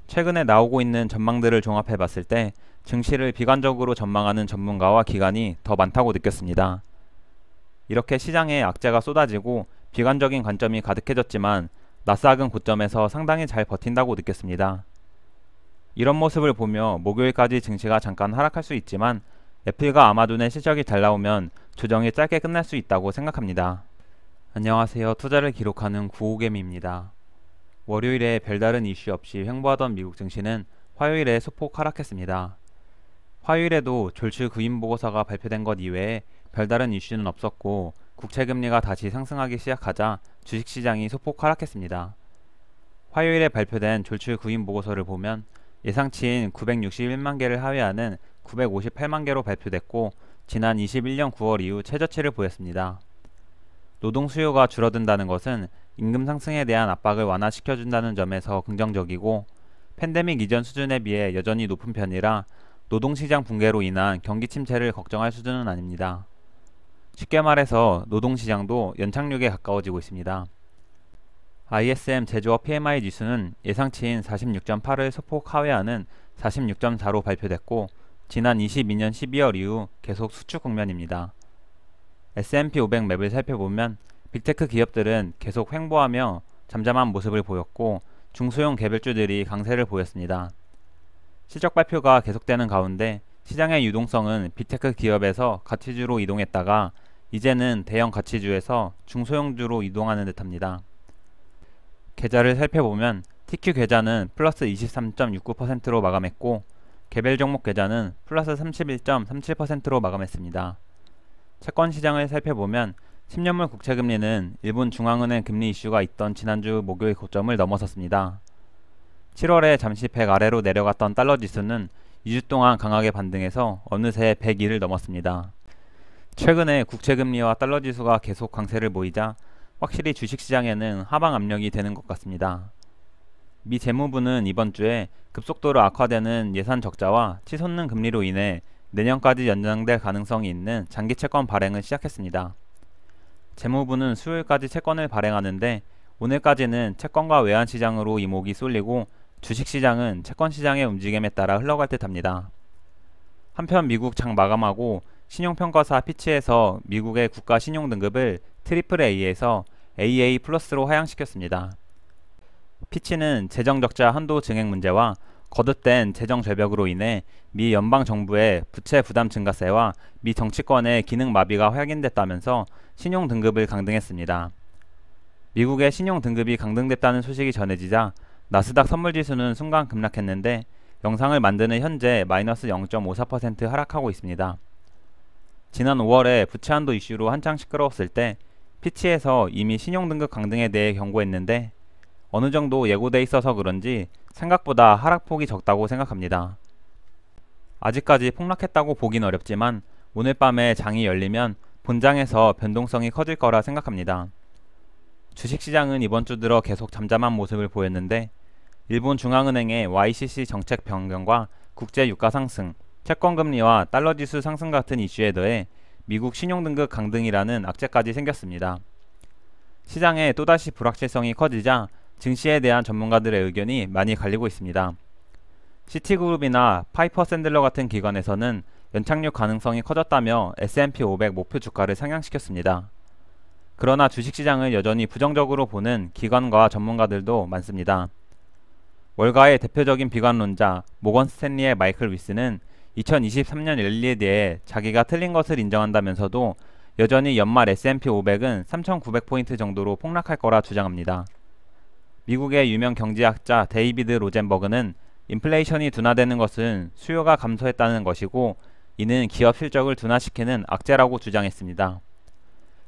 최근에 나오고 있는 전망들을 종합해 봤을 때 증시를 비관적으로 전망하는 전문가와 기관이 더 많다고 느꼈습니다. 이렇게 시장에 악재가 쏟아지고 비관적인 관점이 가득해졌지만 나스닥은 고점에서 상당히 잘 버틴다고 느꼈습니다. 이런 모습을 보며 목요일까지 증시가 잠깐 하락할 수 있지만 애플과 아마존의 실적이 잘 나오면 조정이 짧게 끝날 수 있다고 생각합니다. 안녕하세요. 투자를 기록하는 구호개미입니다. 월요일에 별다른 이슈 없이 횡보하던 미국 증시는 화요일에 소폭 하락했습니다. 화요일에도 졸출 구인 보고서가 발표된 것 이외에 별다른 이슈는 없었고 국채금리가 다시 상승하기 시작하자 주식시장이 소폭 하락했습니다. 화요일에 발표된 졸출 구인 보고서를 보면 예상치인 961만 개를 하회하는 958만 개로 발표됐고 지난 21년 9월 이후 최저치를 보였습니다. 노동 수요가 줄어든다는 것은 임금 상승에 대한 압박을 완화시켜준다는 점에서 긍정적이고 팬데믹 이전 수준에 비해 여전히 높은 편이라 노동시장 붕괴로 인한 경기 침체를 걱정할 수준은 아닙니다. 쉽게 말해서 노동시장도 연착륙에 가까워지고 있습니다. ISM 제조업 PMI 지수는 예상치인 46.8을 소폭 하회하는 46.4로 발표됐고 지난 22년 12월 이후 계속 수축 국면입니다. S&P 500 맵을 살펴보면 빅테크 기업들은 계속 횡보하며 잠잠한 모습을 보였고 중소형 개별주들이 강세를 보였습니다. 실적 발표가 계속되는 가운데 시장의 유동성은 빅테크 기업에서 가치주로 이동했다가 이제는 대형 가치주에서 중소형주로 이동하는 듯합니다. 계좌를 살펴보면 TQ 계좌는 플러스 23.69%로 마감했고 개별 종목 계좌는 플러스 31.37%로 마감했습니다. 채권 시장을 살펴보면 10년물 국채금리는 일본 중앙은행 금리 이슈가 있던 지난주 목요일 고점을 넘어섰습니다. 7월에 잠시 100 아래로 내려갔던 달러 지수는 2주 동안 강하게 반등해서 어느새 101을 넘었습니다. 최근에 국채금리와 달러 지수가 계속 강세를 보이자 확실히 주식시장에는 하방 압력이 되는 것 같습니다. 미 재무부는 이번 주에 급속도로 악화되는 예산 적자와 치솟는 금리로 인해 내년까지 연장될 가능성이 있는 장기 채권 발행을 시작했습니다. 재무부는 수요일까지 채권을 발행하는데 오늘까지는 채권과 외환시장으로 이목이 쏠리고 주식시장은 채권시장의 움직임에 따라 흘러갈 듯합니다. 한편 미국 장 마감하고 신용평가사 피치에서 미국의 국가 신용등급을 AAA에서 AA+로 하향시켰습니다. 피치는 재정적자 한도 증액 문제와 거듭된 재정 절벽으로 인해 미 연방정부의 부채 부담 증가세와 미 정치권의 기능 마비가 확인됐다면서 신용등급을 강등했습니다. 미국의 신용등급이 강등됐다는 소식이 전해지자 나스닥 선물지수는 순간 급락했는데 영상을 만드는 현재 마이너스 0.54% 하락하고 있습니다. 지난 5월에 부채 한도 이슈로 한창 시끄러웠을 때 피치에서 이미 신용등급 강등에 대해 경고했는데 어느 정도 예고돼 있어서 그런지 생각보다 하락폭이 적다고 생각합니다. 아직까지 폭락했다고 보긴 어렵지만 오늘 밤에 장이 열리면 본장에서 변동성이 커질 거라 생각합니다. 주식시장은 이번 주 들어 계속 잠잠한 모습을 보였는데 일본 중앙은행의 YCC 정책 변경과 국제 유가 상승, 채권금리와 달러지수 상승 같은 이슈에 더해 미국 신용등급 강등이라는 악재까지 생겼습니다. 시장에 또다시 불확실성이 커지자 증시에 대한 전문가들의 의견이 많이 갈리고 있습니다. 시티그룹이나 파이퍼 샌들러 같은 기관에서는 연착륙 가능성이 커졌다며 S&P 500 목표 주가를 상향시켰습니다. 그러나 주식시장을 여전히 부정적으로 보는 기관과 전문가들도 많습니다. 월가의 대표적인 비관론자 모건 스탠리의 마이클 위스는 2023년 랠리에 대해 자기가 틀린 것을 인정한다면서도 여전히 연말 S&P 500은 3,900포인트 정도로 폭락할 거라 주장합니다. 미국의 유명 경제학자 데이비드 로젠버그는 인플레이션이 둔화되는 것은 수요가 감소했다는 것이고 이는 기업 실적을 둔화시키는 악재라고 주장했습니다.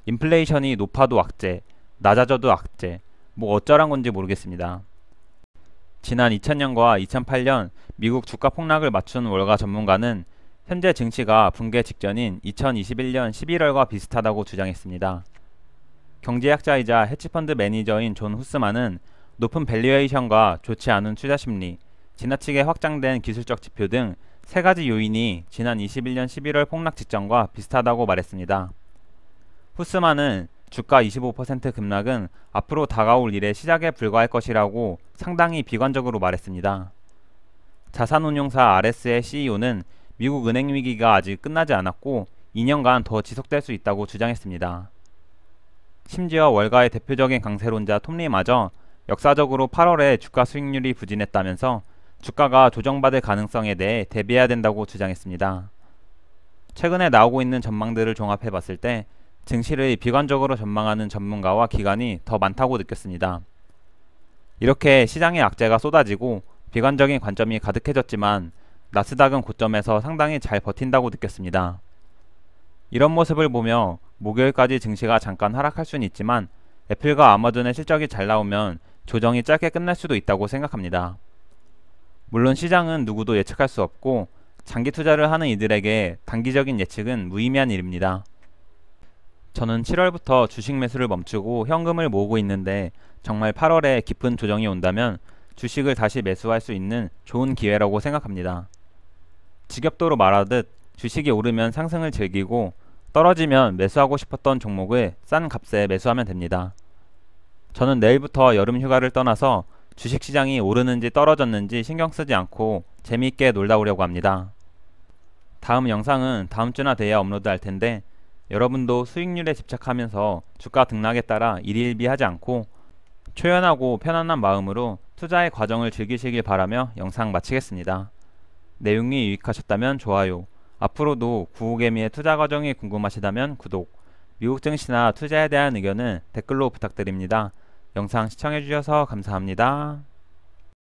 인플레이션이 높아도 악재, 낮아져도 악재, 뭐 어쩌란 건지 모르겠습니다. 지난 2000년과 2008년 미국 주가 폭락을 맞춘 월가 전문가는 현재 증시가 붕괴 직전인 2021년 11월과 비슷하다고 주장했습니다. 경제학자이자 헤지펀드 매니저인 존 후스만은 높은 밸류에이션과 좋지 않은 투자 심리, 지나치게 확장된 기술적 지표 등 세 가지 요인이 지난 21년 11월 폭락 직전과 비슷하다고 말했습니다. 후스만은 주가 25% 급락은 앞으로 다가올 일의 시작에 불과할 것이라고 상당히 비관적으로 말했습니다. 자산운용사 RS의 CEO는 미국 은행 위기가 아직 끝나지 않았고 2년간 더 지속될 수 있다고 주장했습니다. 심지어 월가의 대표적인 강세론자 톰리마저 역사적으로 8월에 주가 수익률이 부진했다면서 주가가 조정받을 가능성에 대해 대비해야 된다고 주장했습니다. 최근에 나오고 있는 전망들을 종합해 봤을 때 증시를 비관적으로 전망하는 전문가와 기관이 더 많다고 느꼈습니다. 이렇게 시장의 악재가 쏟아지고 비관적인 관점이 가득해졌지만 나스닥은 고점에서 상당히 잘 버틴다고 느꼈습니다. 이런 모습을 보며 목요일까지 증시가 잠깐 하락할 수는 있지만 애플과 아마존의 실적이 잘 나오면 조정이 짧게 끝날 수도 있다고 생각합니다. 물론 시장은 누구도 예측할 수 없고 장기 투자를 하는 이들에게 단기적인 예측은 무의미한 일입니다. 저는 7월부터 주식 매수를 멈추고 현금을 모으고 있는데 정말 8월에 깊은 조정이 온다면 주식을 다시 매수할 수 있는 좋은 기회라고 생각합니다. 직업도로 말하듯 주식이 오르면 상승을 즐기고 떨어지면 매수하고 싶었던 종목을 싼 값에 매수하면 됩니다. 저는 내일부터 여름 휴가를 떠나서 주식시장이 오르는지 떨어졌는지 신경 쓰지 않고 재미있게 놀다 오려고 합니다. 다음 영상은 다음 주나 돼야 업로드할 텐데 여러분도 수익률에 집착하면서 주가 등락에 따라 일희일비하지 않고 초연하고 편안한 마음으로 투자의 과정을 즐기시길 바라며 영상 마치겠습니다. 내용이 유익하셨다면 좋아요, 앞으로도 구호개미의 투자 과정이 궁금하시다면 구독, 미국 증시나 투자에 대한 의견은 댓글로 부탁드립니다. 영상 시청해주셔서 감사합니다.